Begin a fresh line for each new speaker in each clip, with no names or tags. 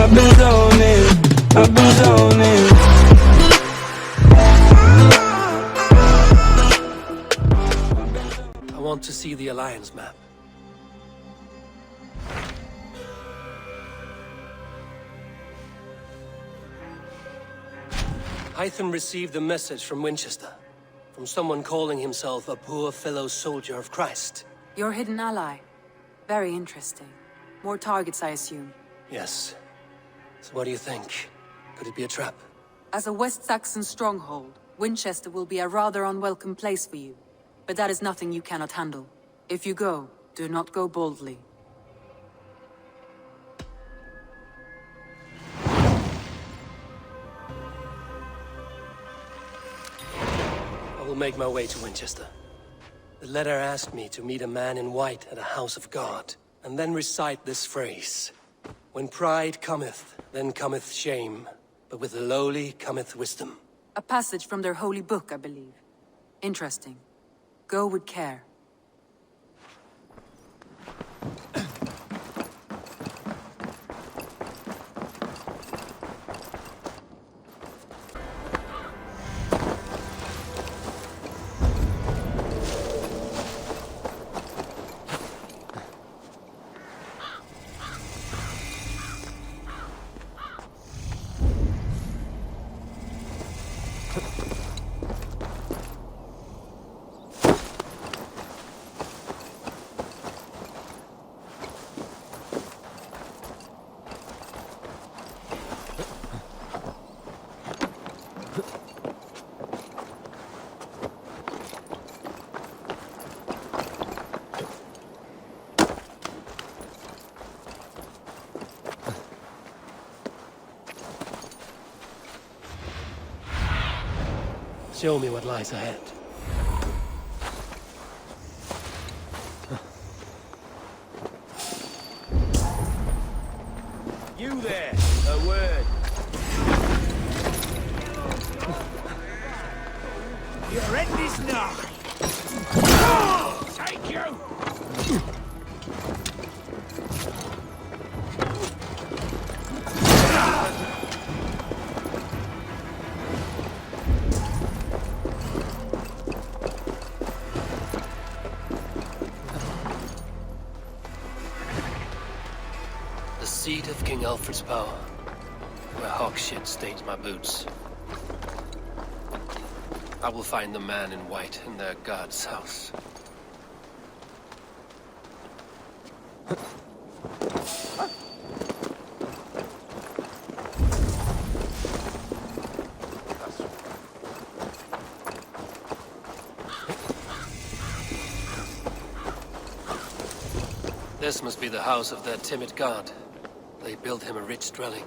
I've been zoning, I've been zoning.
I want to see the Alliance map. Hytham received a message from Winchester, from someone calling himself a poor fellow soldier of Christ.
Your hidden ally. Very interesting. More targets, I assume.
Yes. So what do you think? Could it be a trap?
As a West Saxon stronghold, Winchester will be a rather unwelcome place for you. But that is nothing you cannot handle. If you go, do not go boldly.
I will make my way to Winchester. The letter asked me to meet a man in white at a house of God, and then recite this phrase. When pride cometh, then cometh shame, but with the lowly cometh wisdom.
A passage from their holy book, I believe. Interesting. Go with care.
Show me what lies ahead.
You there, a word. Your end is nigh. Take you!
The seat of King Alfred's power, where hawk shit stains my boots. I will find the man in white in their god's house. This must be the house of their timid god. They built him a rich dwelling.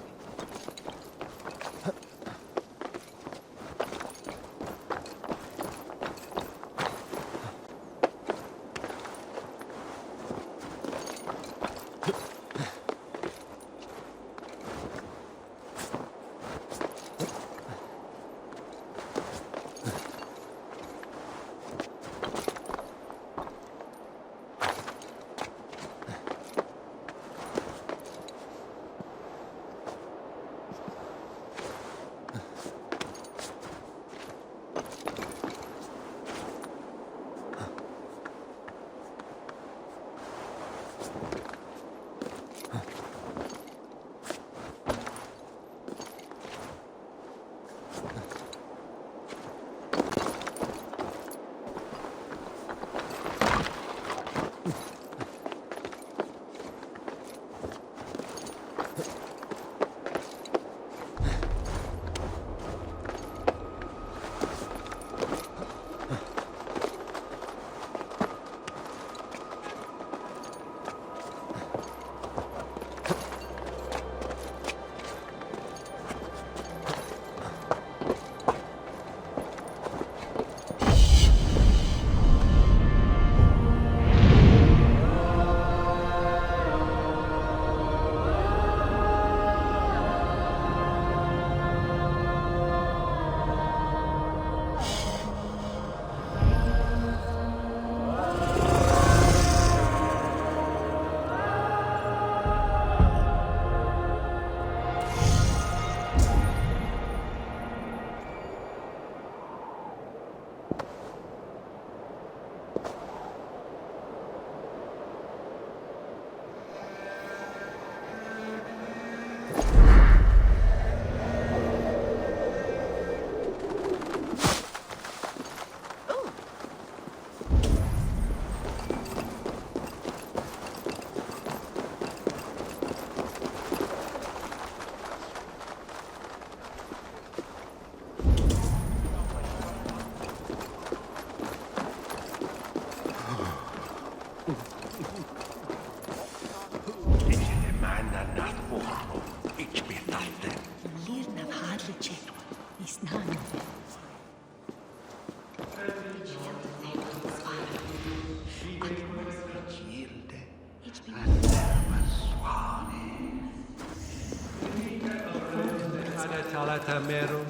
talata mero,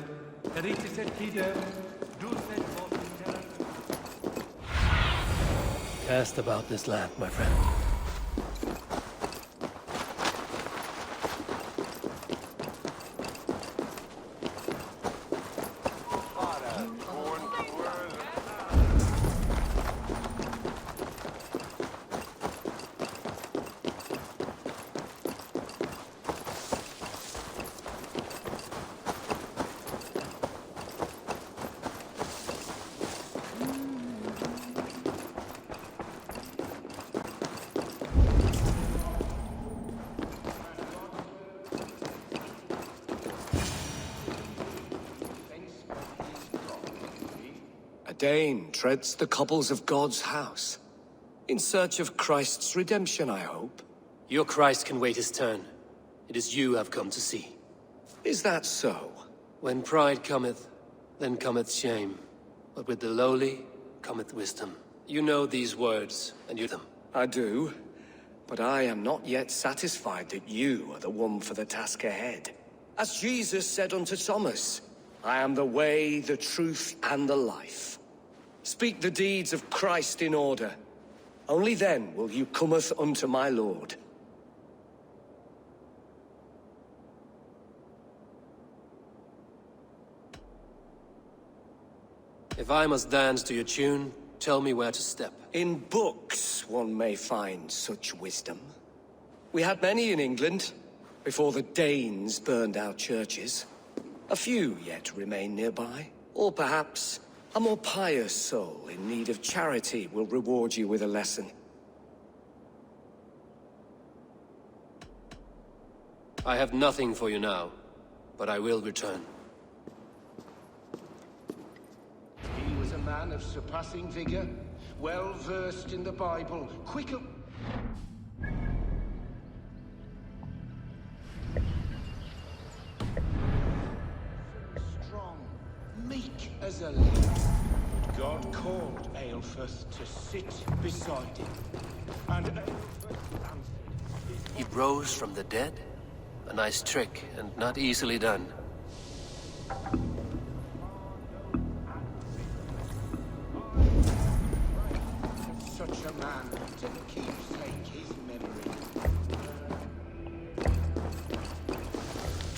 eritis et tidem, dulcet vos.
Cast about this land, my friend. A Dane treads the cobbles of God's house. In search of Christ's redemption, I hope. Your Christ can wait his turn. It is you I've come to see. Is that so? When pride cometh, then cometh shame. But with the lowly cometh wisdom. You know these words, and you them. I do. But I am not yet satisfied that you are the one for the task ahead. As Jesus said unto Thomas, I am the way, the truth, and the life. Speak the deeds of Christ in order. Only then will you cometh unto my Lord. If I must dance to your tune, tell me where to step. In books one may find such wisdom. We had many in England, before the Danes burned our churches. A few yet remain nearby. Or perhaps a more pious soul in need of charity will reward you with a lesson. I have nothing for you now, but I will return.
He was a man of surpassing vigor, well versed in the Bible, quick of... strong, meek as a lamb. But God called Aelfirth to sit beside him, and Aelfirth answered.
He rose from the dead? A nice trick, and not easily done.
Such a man to keepsake his memory.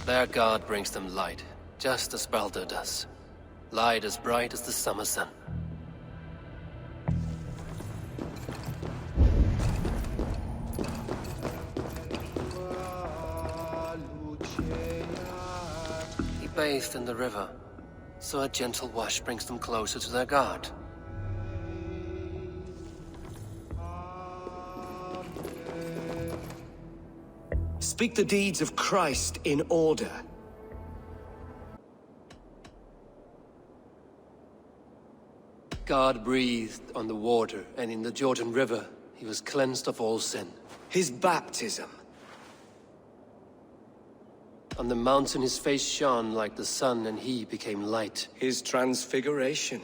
Their god brings them light, just as Baldur does. Light as bright as the summer sun. He bathed in the river, so a gentle wash brings them closer to their god. Speak the deeds of Christ in order. God breathed on the water, and in the Jordan River, he was cleansed of all sin. His baptism. On the mountain his face shone like the sun, and he became light. His transfiguration.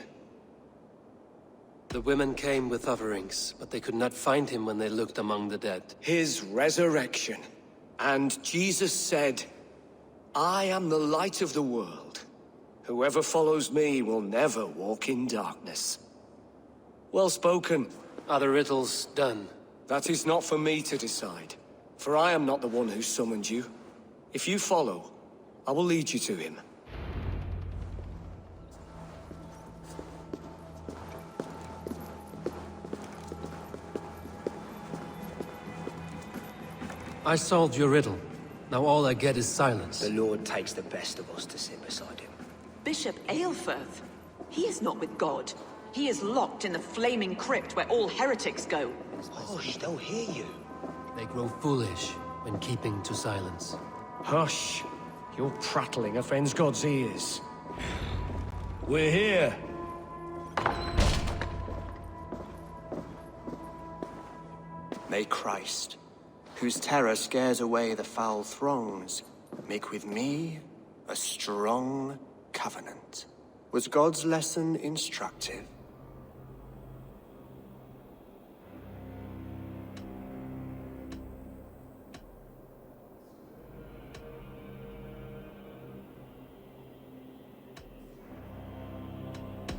The women came with offerings, but they could not find him when they looked among the dead. His resurrection. And Jesus said, I am the light of the world. Whoever follows me will never walk in darkness. Well spoken. Are the riddles done? That is not for me to decide, for I am not the one who summoned you. If you follow, I will lead you to him. I solved your riddle. Now all I get is silence.
The Lord takes the best of us to sit beside him.
Bishop Aelfirth? He is not with God. He is locked in the flaming crypt where all heretics go.
Hush, they'll hear you.
They grow foolish when keeping to silence.
Hush! Your prattling offends God's ears. We're here.
May Christ, whose terror scares away the foul throngs, make with me a strong covenant. Was God's lesson instructive?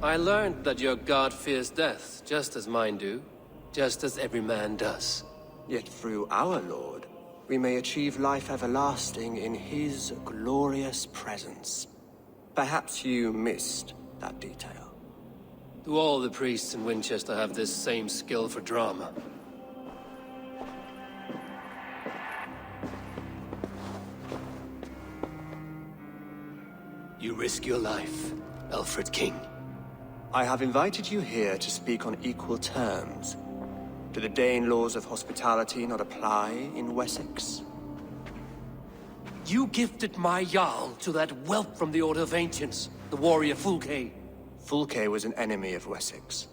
I learned that your god fears death, just as mine do. Just as every man does.
Yet through our Lord, we may achieve life everlasting in his glorious presence. Perhaps you missed that detail.
Do all the priests in Winchester have this same skill for drama? You risk your life, Alfred King.
I have invited you here to speak on equal terms. Do the Dane laws of hospitality not apply in Wessex?
You gifted my Jarl to that whelp from the Order of Ancients, the warrior Fulke.
Fulke was an enemy of Wessex.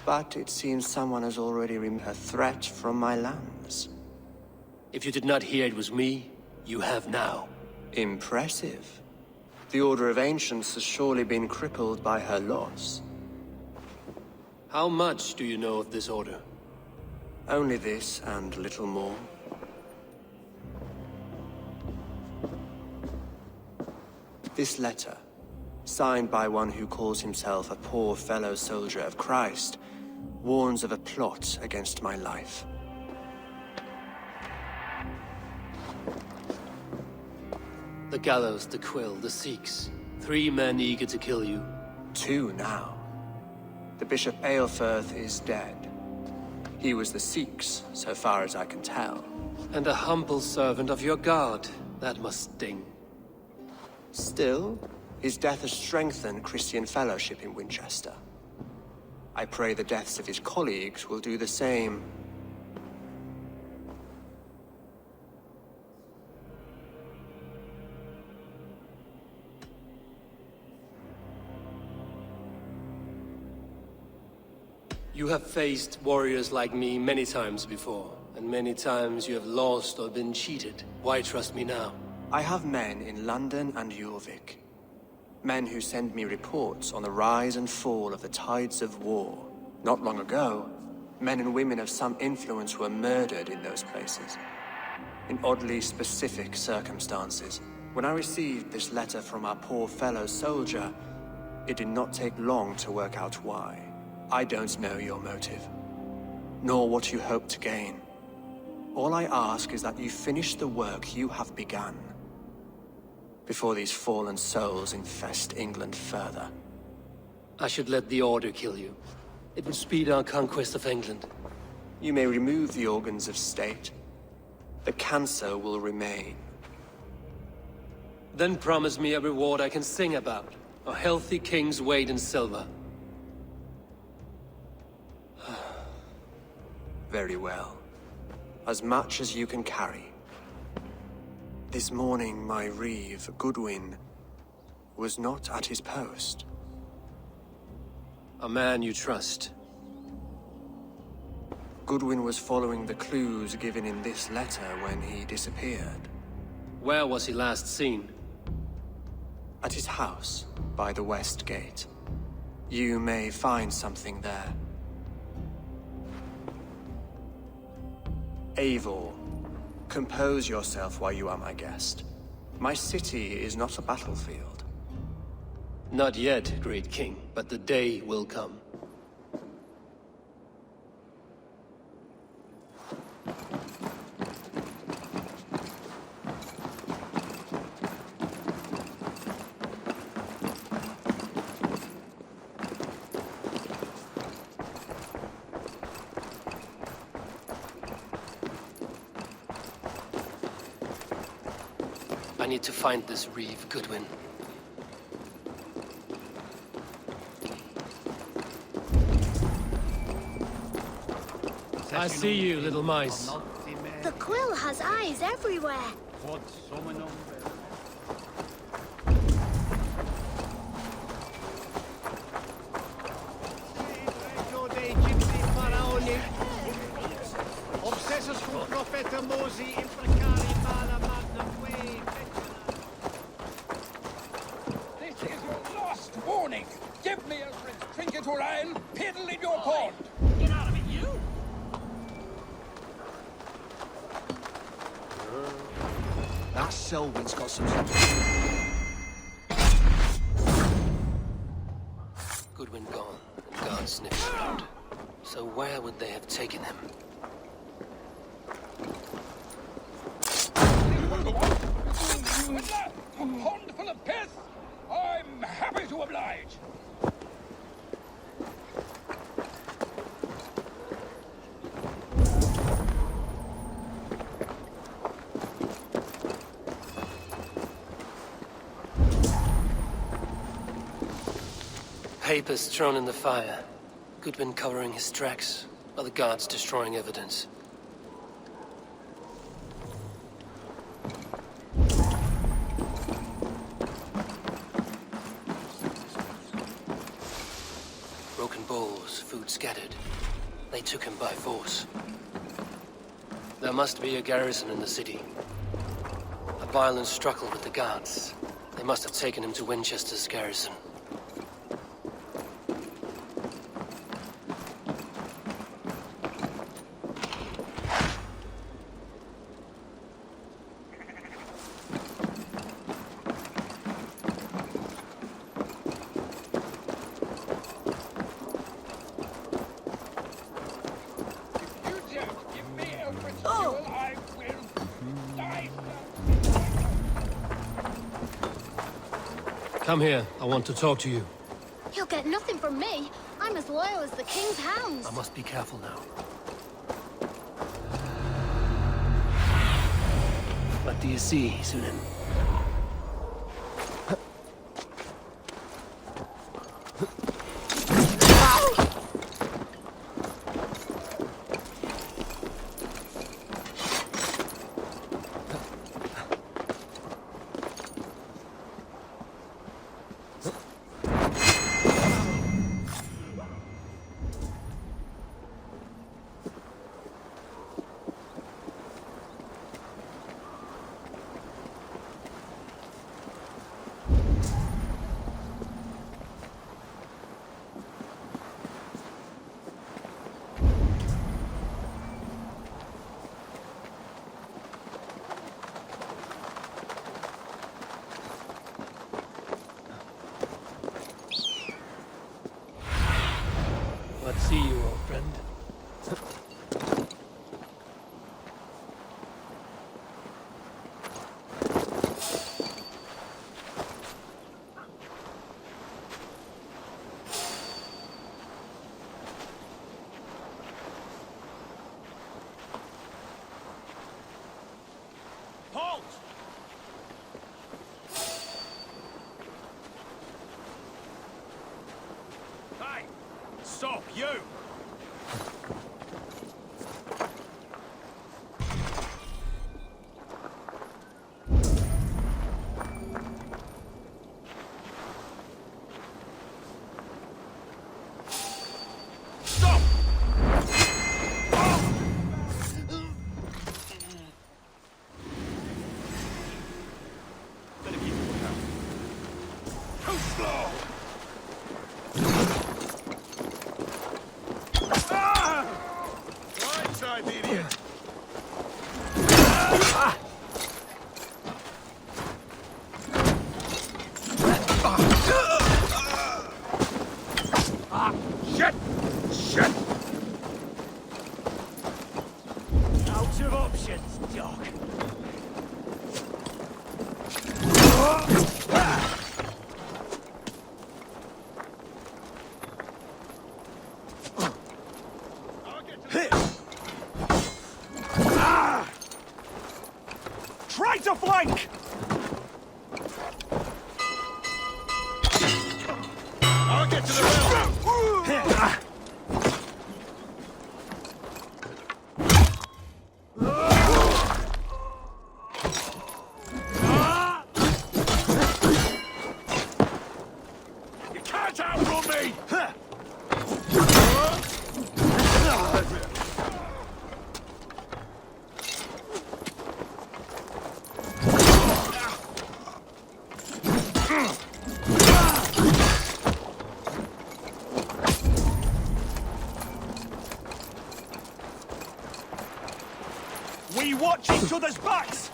But it seems someone has already removed a threat from my lands.
If you did not hear it was me, you have now.
Impressive. The Order of Ancients has surely been crippled by her loss.
How much do you know of this order?
Only this and little more. This letter, signed by one who calls himself a poor fellow soldier of Christ, warns of a plot against my life.
The Gallows, the Quill, the Sikhs. 3 men eager to kill you.
2 now. The Bishop Aelfirth is dead. He was the Sikhs, so far as I can tell.
And a humble servant of your god. That must sting.
Still, his death has strengthened Christian fellowship in Winchester. I pray the deaths of his colleagues will do the same.
You have faced warriors like me many times before, and many times you have lost or been cheated. Why trust me now?
I have men in London and Jorvik. Men who send me reports on the rise and fall of the tides of war. Not long ago, men and women of some influence were murdered in those places. In oddly specific circumstances. When I received this letter from our poor fellow soldier, it did not take long to work out why. I don't know your motive, nor what you hope to gain. All I ask is that you finish the work you have begun, before these fallen souls infest England further.
I should let the Order kill you. It would speed our conquest of England.
You may remove the organs of state. The cancer will remain.
Then promise me a reward I can sing about. A healthy king's weight in silver.
Very well. As much as you can carry. This morning, my Reeve, Goodwin, was not at his post.
A man you trust.
Goodwin was following the clues given in this letter when he disappeared.
Where was he last seen?
At his house, by the West Gate. You may find something there. Eivor, compose yourself while you are my guest. My city is not a battlefield.
Not yet, great king, but the day will come. I need to find this Reeve, Goodwin. I see you, little mice.
The quill has eyes everywhere.
This is your last warning. Give me Alfred's trinket or I'll piddle in your pond. Get out of it, you!
That Selwyn's got some...
Goodwin gone, and guards sniffing around. So where would they have taken him?
A pond full of piss? I'm happy to oblige.
Papers thrown in the fire. Goodwin covering his tracks, while the guards destroying evidence. Broken bowls, food scattered. They took him by force. There must be a garrison in the city. A violent struggle with the guards. They must have taken him to Winchester's garrison. Come here. I want to talk to you.
You'll get nothing from me. I'm as loyal as the king's hounds.
I must be careful now. What do you see, Sunan? See you, old friend.
Halt! Hey! Stop, you! Stop! Better keep a lookout. Too slow! Right side, idiot! Shit! Shit! Out of options, Doc. Try to flank! I'll get to the rail! You can't outrun me! We watch each other's backs!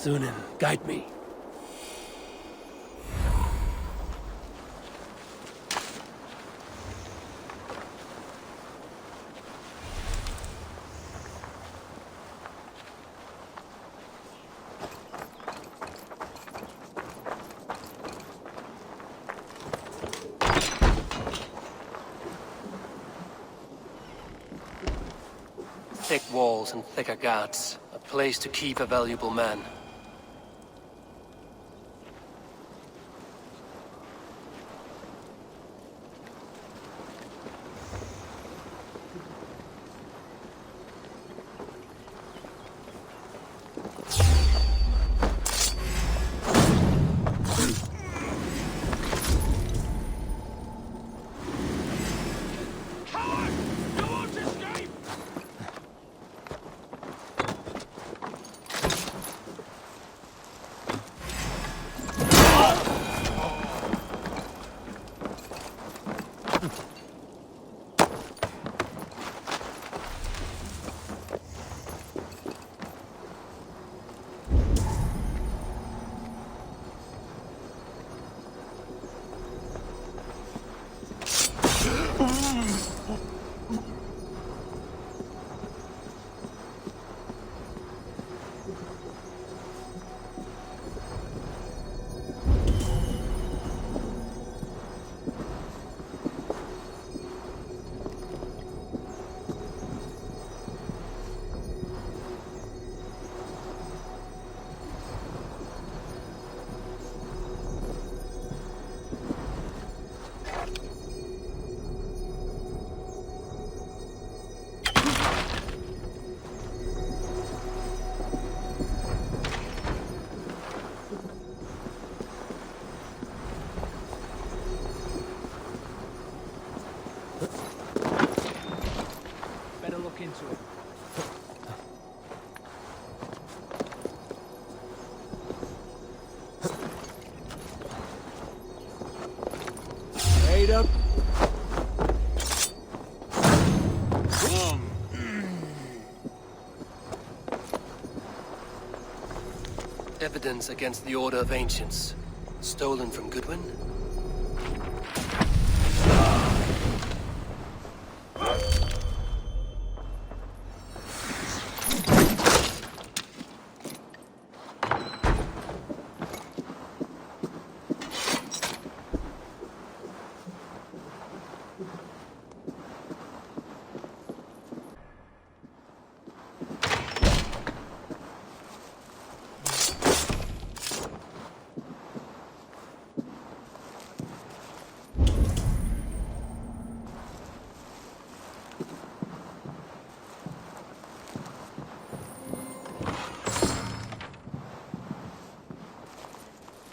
Sunan, guide me. Thick walls and thicker guards. A place to keep a valuable man.
Into it.
Wait up.
Evidence against the Order of Ancients. Stolen from Goodwin?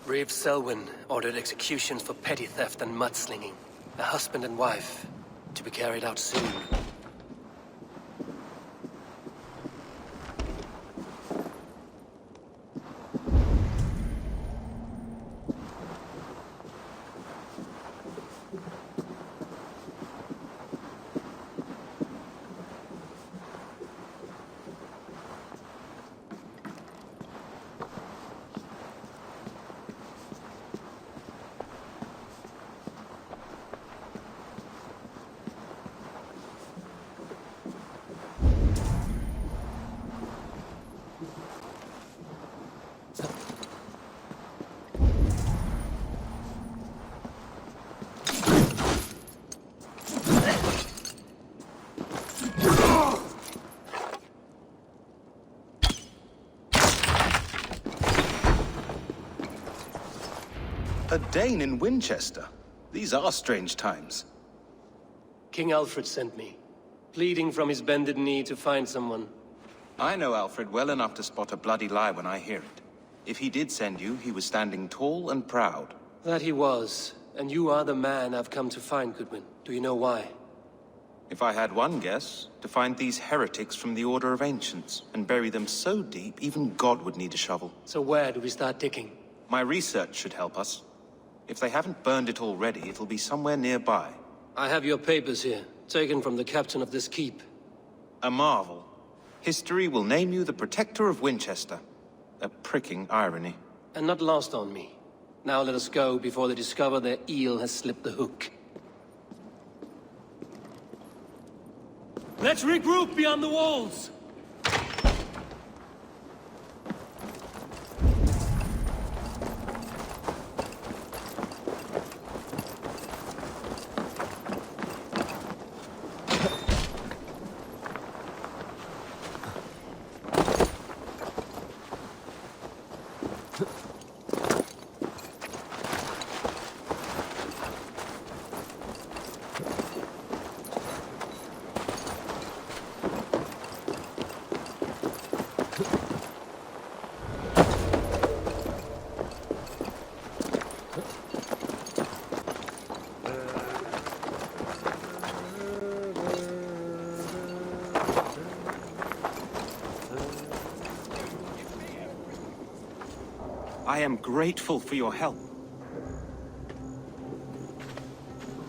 Reeve Selwyn ordered executions for petty theft and mudslinging. A husband and wife, to be carried out soon.
A Dane in Winchester? These are strange times.
King Alfred sent me, pleading from his bended knee to find someone.
I know Alfred well enough to spot a bloody lie when I hear it. If he did send you, he was standing tall and proud.
That he was, and you are the man I've come to find, Goodwin. Do you know why?
If I had one guess, to find these heretics from the Order of Ancients, and bury them so deep, even God would need a shovel.
So where do we start digging?
My research should help us. If they haven't burned it already, it'll be somewhere nearby.
I have your papers here, taken from the captain of this keep.
A marvel. History will name you the Protector of Winchester. A pricking irony.
And not lost on me. Now let us go before they discover their eel has slipped the hook. Let's regroup beyond the walls!
I am grateful for your help.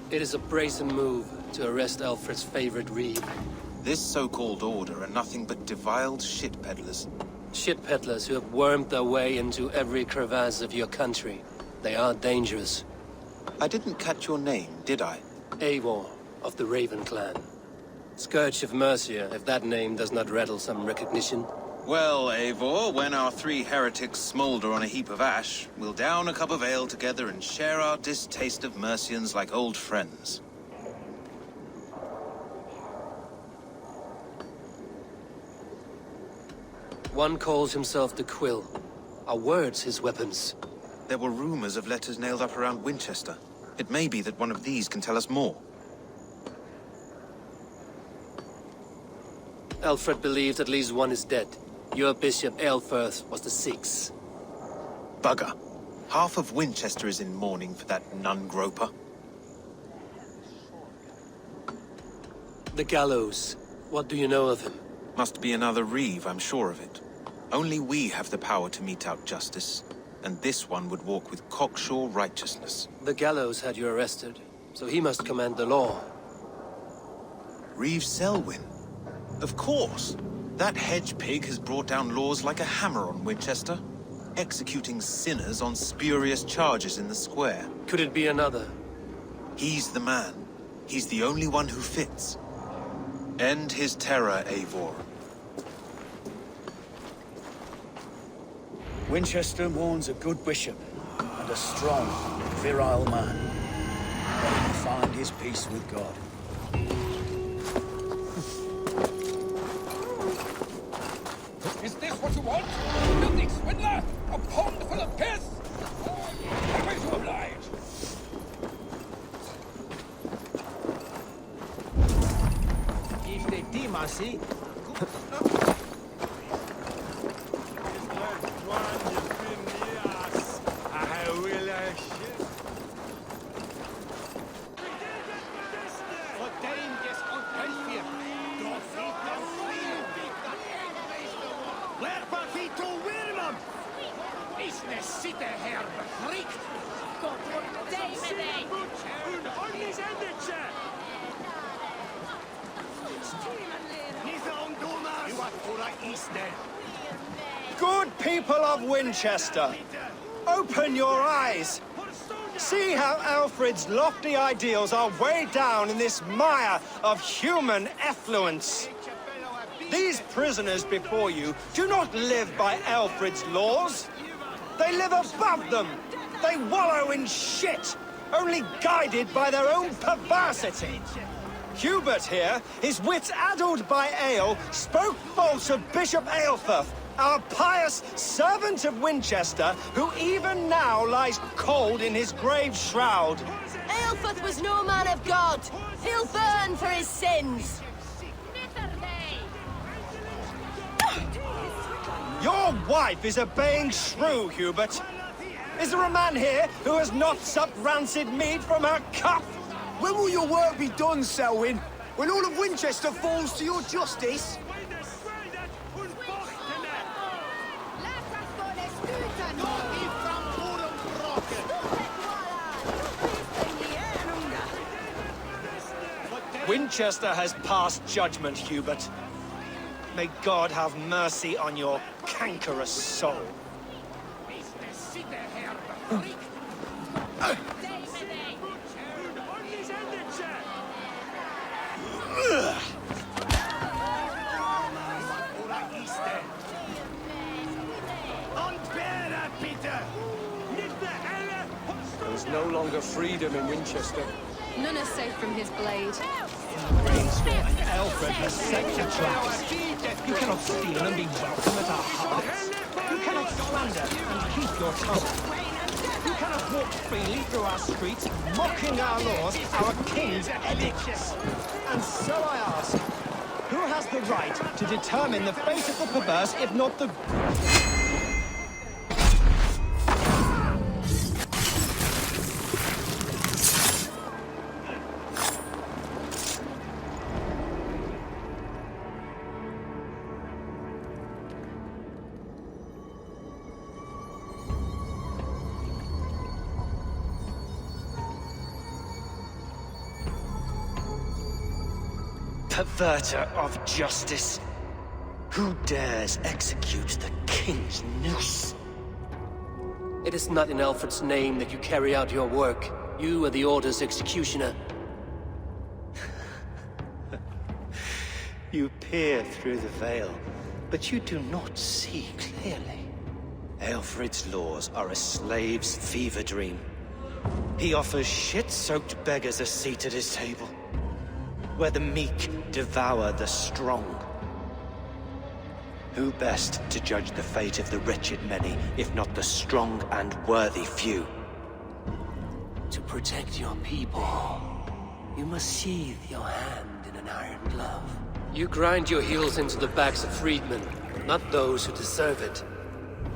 It is a brazen move to arrest Alfred's favorite Reeve.
This so-called order are nothing but deviled shit peddlers.
Shit peddlers who have wormed their way into every crevasse of your country. They are dangerous.
I didn't catch your name, did I?
Eivor, of the Raven clan. Scourge of Mercia, if that name does not rattle some recognition.
Well, Eivor, when our three heretics smolder on a heap of ash, we'll down a cup of ale together and share our distaste of Mercians like old friends.
One calls himself the Quill. Are words his weapons?
There were rumors of letters nailed up around Winchester. It may be that one of these can tell us more.
Alfred believed at least one is dead. Your Bishop Aelfirth was the sixth.
Bugger. Half of Winchester is in mourning for that nun-groper.
The Gallows. What do you know of him?
Must be another Reeve, I'm sure of it. Only we have the power to mete out justice. And this one would walk with cocksure righteousness.
The Gallows had you arrested, so he must command the law.
Reeve Selwyn? Of course! That hedge pig has brought down laws like a hammer on Winchester, executing sinners on spurious charges in the square.
Could it be another?
He's the man. He's the only one who fits. End his terror, Eivor.
Winchester mourns a good bishop and a strong, virile man. Let him find his peace with God.
Is this what you want? Filthy swindler? A pond full of piss? Happy to oblige.
If they deem us, Good people of Winchester, open your eyes. See how Alfred's lofty ideals are weighed down in this mire of human effluence. These prisoners before you do not live by Alfred's laws. They live above them. They wallow in shit, only guided by their own perversity. Hubert here, his wits addled by ale, spoke false of Bishop Aelfirth, our pious servant of Winchester, who even now lies cold in his grave shroud.
Aelfirth was no man of God. He'll burn for his sins.
Your wife is obeying shrew, Hubert. Is there a man here who has not supped rancid mead from her cup?
When will your work be done, Selwyn? When all of Winchester falls to your justice?
Winchester has passed judgment, Hubert. May God have mercy on your cankerous soul.
There's no longer freedom in Winchester.
None are safe from his blade.
Alfred has set your traps. You cannot steal and be welcome at our hearts. You cannot slander and keep your tongue. You cannot walk freely through our streets, mocking our laws, our king's edicts. And so I ask, who has the right to determine the fate of the perverse, if not the... Perverter of justice. Who dares execute the king's noose?
It is not in Alfred's name that you carry out your work. You are the Order's executioner.
You peer through the veil, but you do not see clearly. Aelfred's laws are a slave's fever dream. He offers shit-soaked beggars a seat at his table, where the meek devour the strong. Who best to judge the fate of the wretched many, if not the strong and worthy few?
To protect your people, you must sheathe your hand in an iron glove. You grind your heels into the backs of freedmen, not those who deserve it.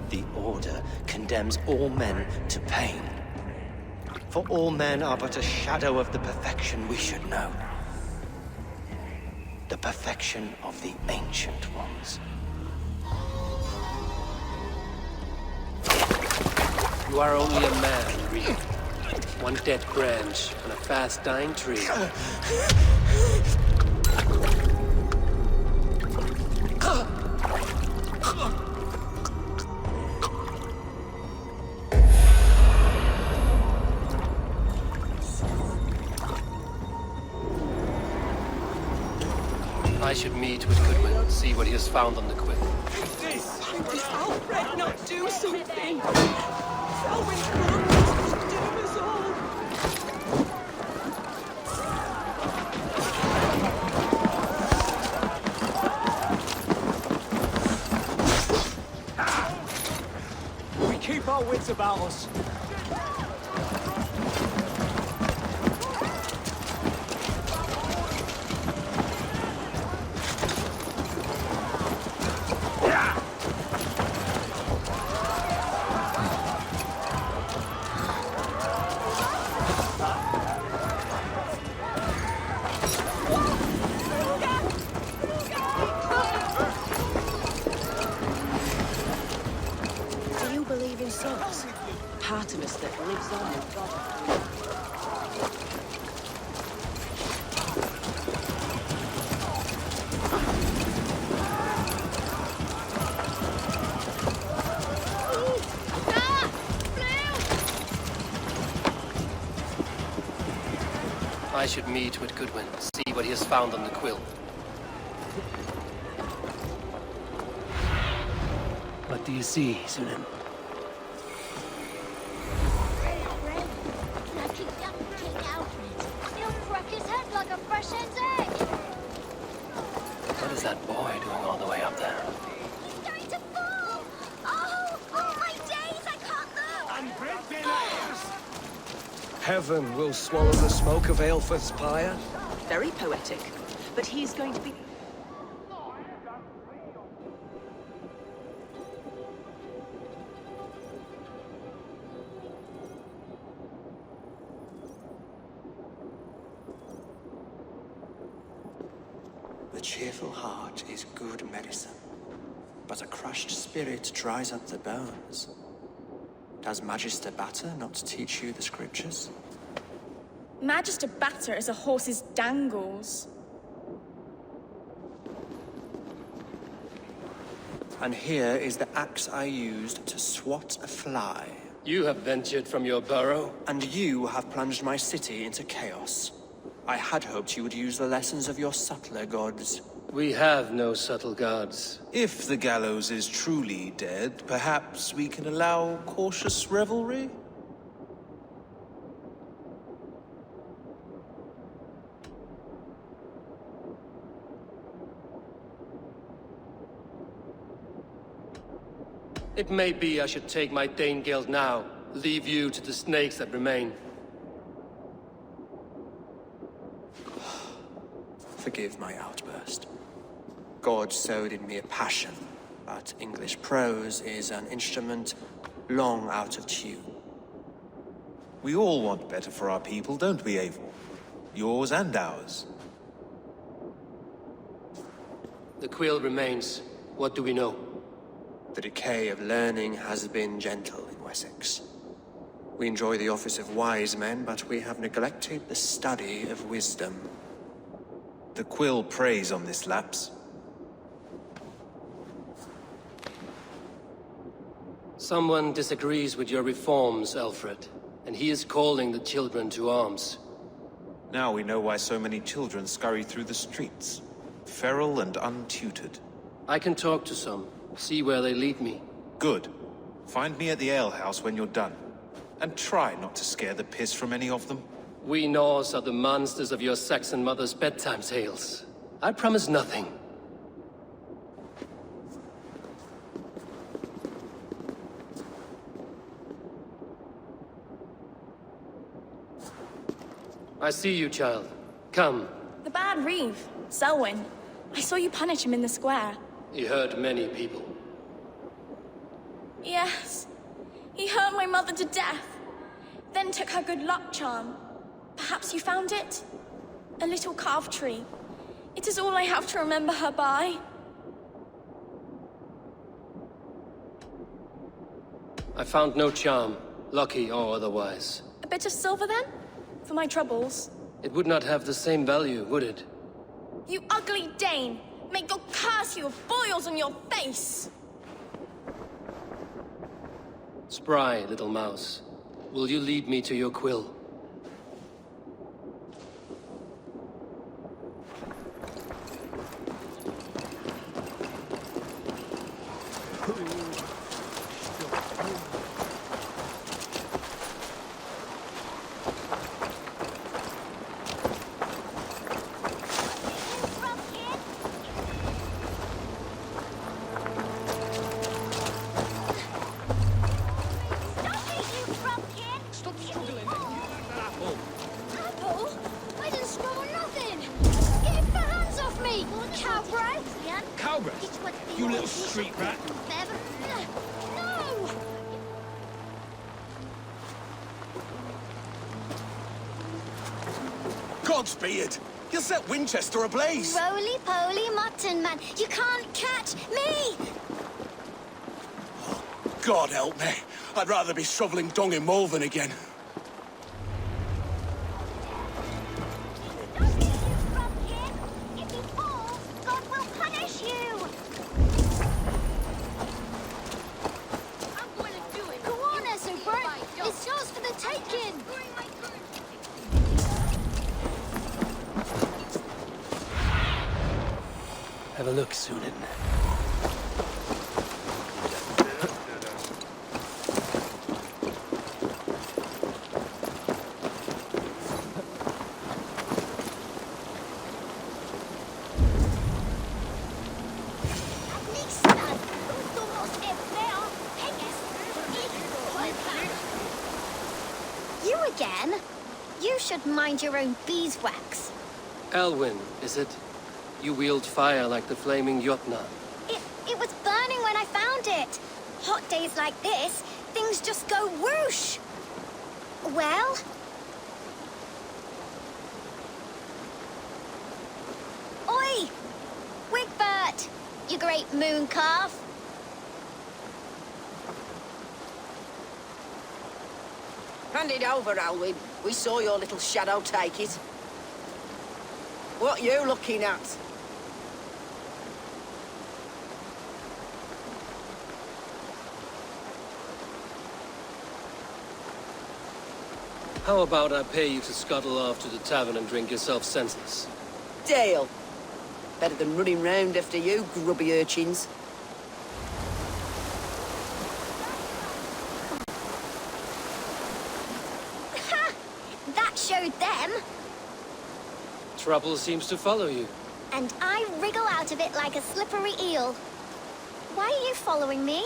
The Order condemns all men to pain. For all men are but a shadow of the perfection we should know. The perfection of the Ancient Ones.
You are only a man, Reeve. One dead branch on a fast-dying tree. I should meet with Goodwin, see what he has found on the Quill.
Did Alfred not do something? Selwyn's blood to doom us all.
We keep our wits about us.
Do you
you believe in souls? Part of us that lives on with God.
I should meet with Goodwin, see what he has found on the quill. What do you see, Sunan?
Like a young King Alfred. He'll crack his head like a fresh hen's egg.
What is that boy doing all the way up there?
He's going to fall. Oh my days, I can't look.
Heaven will swallow the smoke of Aelfirth's pyre.
Very poetic. But he's going to be...
The cheerful heart is good medicine, but a crushed spirit dries up the bones. Does Magister Batter not teach you the scriptures?
Magister Batter is a horse's dangles.
And here is the axe I used to swat a fly.
You have ventured from your burrow?
And you have plunged my city into chaos. I had hoped you would use the lessons of your subtler gods.
We have no subtle gods.
If the Gallows is truly dead, perhaps we can allow cautious revelry?
It may be I should take my Danegeld now, leave you to the snakes that remain.
Forgive my outburst. God sowed in me a passion, but English prose is an instrument long out of tune.
We all want better for our people, don't we, Eivor? Yours and ours.
The quill remains. What do we know?
The decay of learning has been gentle in Wessex. We enjoy the office of wise men, but we have neglected the study of wisdom.
The quill preys on this lapse.
Someone disagrees with your reforms, Alfred, and he is calling the children to arms.
Now we know why so many children scurry through the streets, feral and untutored.
I can talk to some, see where they lead me.
Good. Find me at the alehouse when you're done. And try not to scare the piss from any of them.
We Norse are the monsters of your Saxon mother's bedtime tales. I promise nothing. I see you, child. Come.
The bad Reeve, Selwyn. I saw you punish him in the square.
He hurt many people.
Yes. He hurt my mother to death. Then took her good luck charm. Perhaps you found it? A little carved tree. It is all I have to remember her by.
I found no charm, lucky or otherwise.
A bit of silver then? For my troubles.
It would not have the same value, would it?
You ugly Dane! May God curse you with boils on your face!
Spry, little mouse. Will you lead me to your quill?
You little street rat.
No!
Godspeed! You'll set Winchester ablaze!
Roly-poly mutton man, you can't catch me!
God help me. I'd rather be shoveling dung in Malvern again.
If he falls, God will punish you!
I'm going to do it.
Go on, Esselbert! It's yours for the taking!
Have a look, Sunan.
You again? You should mind your own beeswax.
Elwyn, is it? You wield fire like the flaming Jotna.
It was burning when I found it. Hot days like this, things just go whoosh. Well? Oi! Wigbert! You great moon calf.
Hand it over, Alwyn. We saw your little shadow take it. What you looking at?
How about I pay you to scuttle off to the tavern and drink yourself senseless?
Deal. Better than running round after you, grubby urchins.
Ha! That showed them.
Trouble seems to follow you.
And I wriggle out of it like a slippery eel. Why are you following me?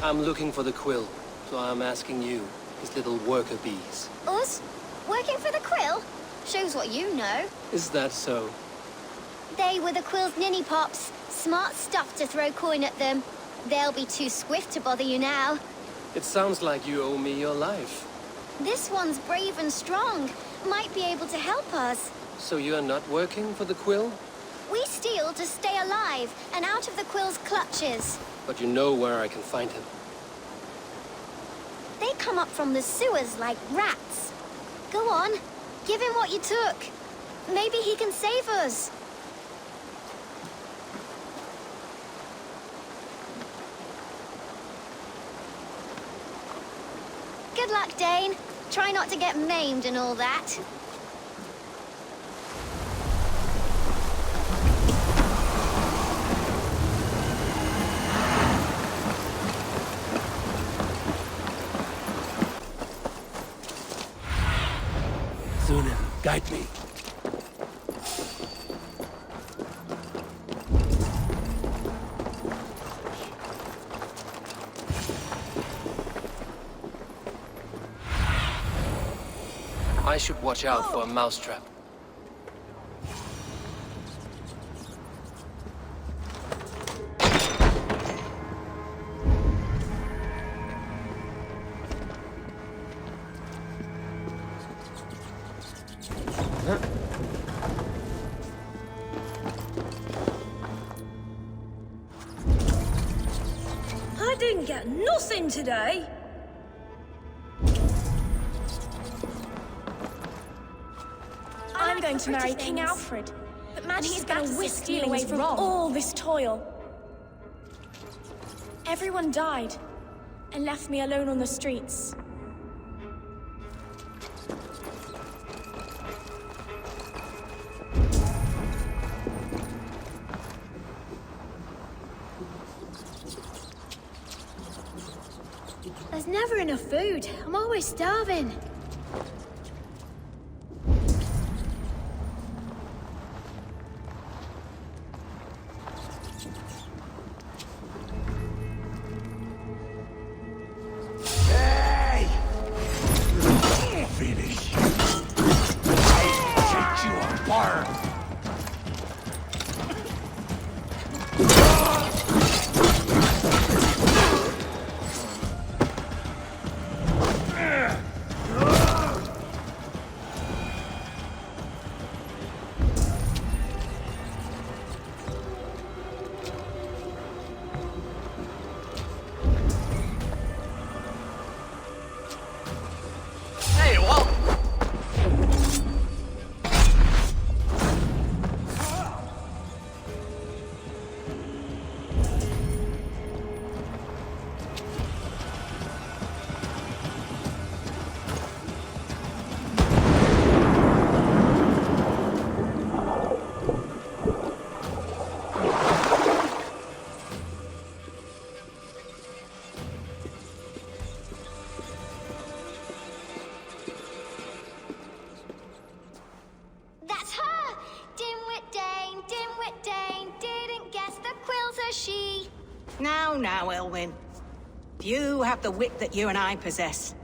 I'm looking for the quill, so I'm asking you, his little worker bees.
Us? Working for the quill? Shows what you know.
Is that so?
They were the quill's ninny pops. Smart stuff to throw coin at them. They'll be too swift to bother you now.
It sounds like you owe me your life.
This one's brave and strong. Might be able to help us.
So you're not working for the quill?
We steal to stay alive and out of the quill's clutches.
But you know where I can find him.
They come up from the sewers like rats. Go on, give him what you took. Maybe he can save us. Good luck, Dane. Try not to get maimed and all that.
Sunan, guide me. I should watch out for a mousetrap.
I didn't get nothing today. I'm going to marry King Alfred, and he's going to whisk me away from all this toil. Everyone died and left me alone on the streets.
There's never enough food. I'm always starving.
Finish. I'll set you on fire.
Mushy!
Now, Elwyn. Few have the wit that you and I possess.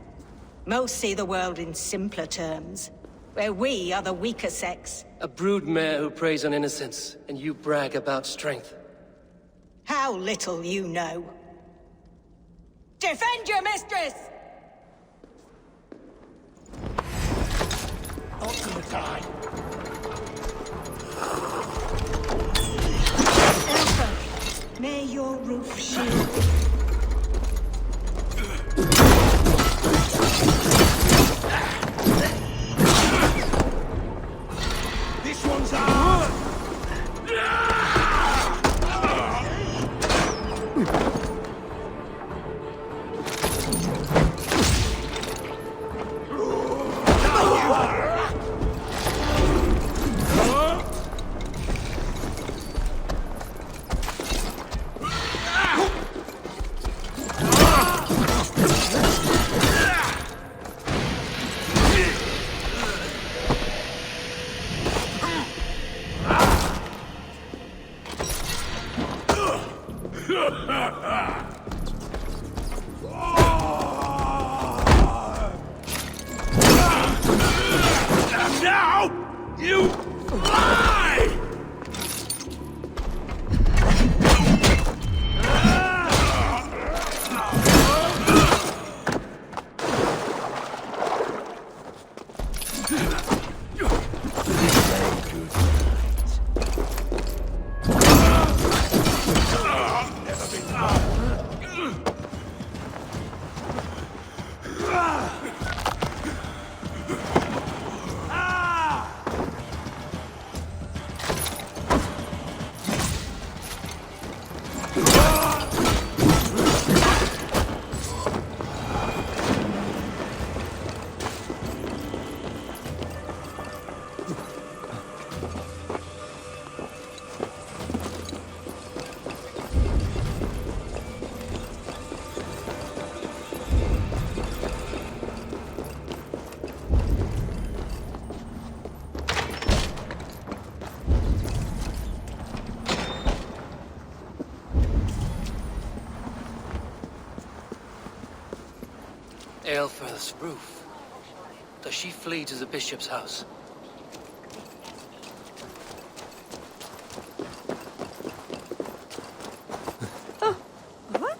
Most see the world in simpler terms, where we are the weaker sex.
A broodmare who preys on innocence, and you brag about strength.
How little you know. Defend your mistress!
Not gonna die.
Elfa, may your roof shield.
This one's ours! Now, you lie!
Aelfirth's roof. Does she flee to the bishop's house?
What,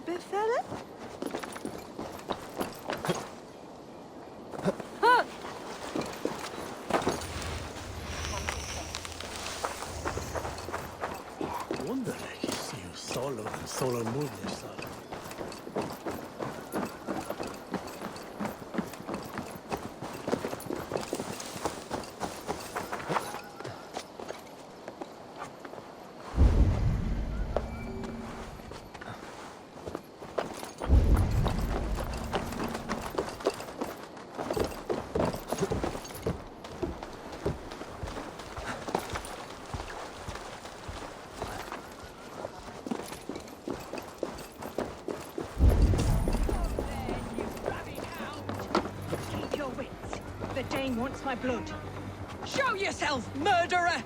befell it?
Wonderlijk is you solo and solo movements.
Dane wants my blood. Show yourself, murderer!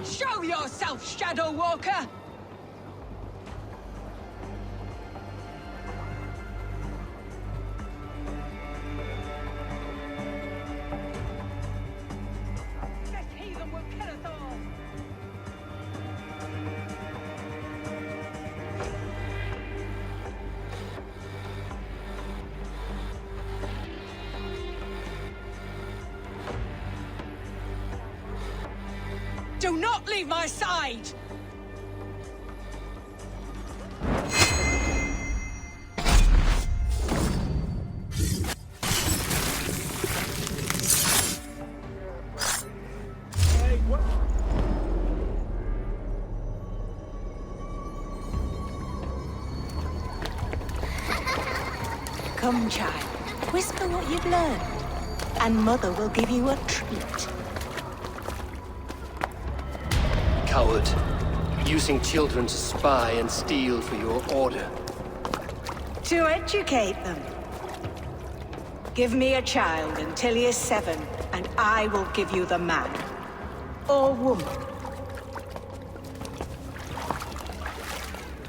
Show yourself, Shadow Walker! This heathen will kill us all! Do not leave my side! Come, child. Whisper what you've learned, and Mother will give you a treat.
Coward. Using children to spy and steal for your order.
To educate them. Give me a child until he is 7, and I will give you the man. Or woman.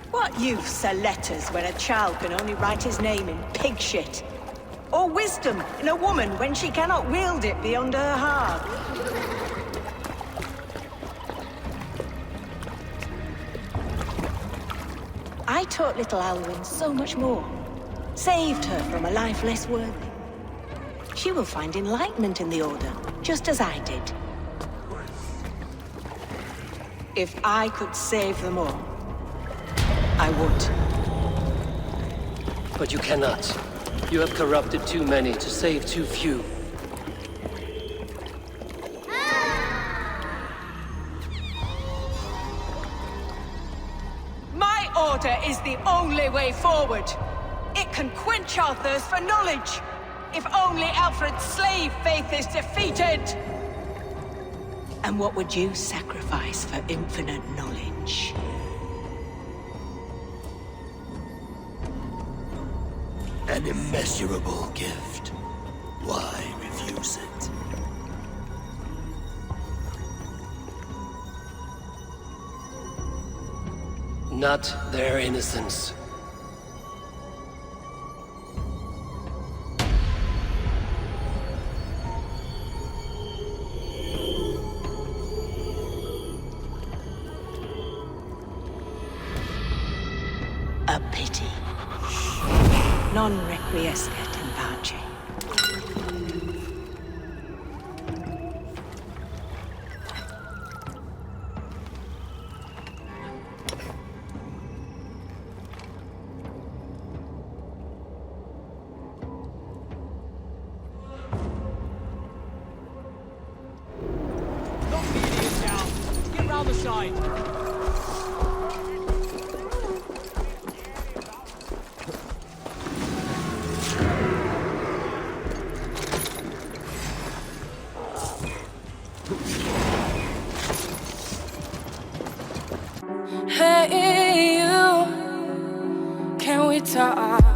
What use are letters when a child can only write his name in pig shit? Or wisdom in a woman when she cannot wield it beyond her heart? I taught little Alwyn so much more. Saved her from a life less worthy. She will find enlightenment in the Order, just as I did. If I could save them all, I would.
But you cannot. You have corrupted too many to save too few.
My Order is the only way forward. It can quench our thirst for knowledge. If only Alfred's slave faith is defeated! And what would you sacrifice for infinite knowledge?
An immeasurable gift. Why refuse it?
Not their innocence.
A pity. Non requiescat in pace.
Not the idiot now. Get round the side.
Hey, you, can we talk?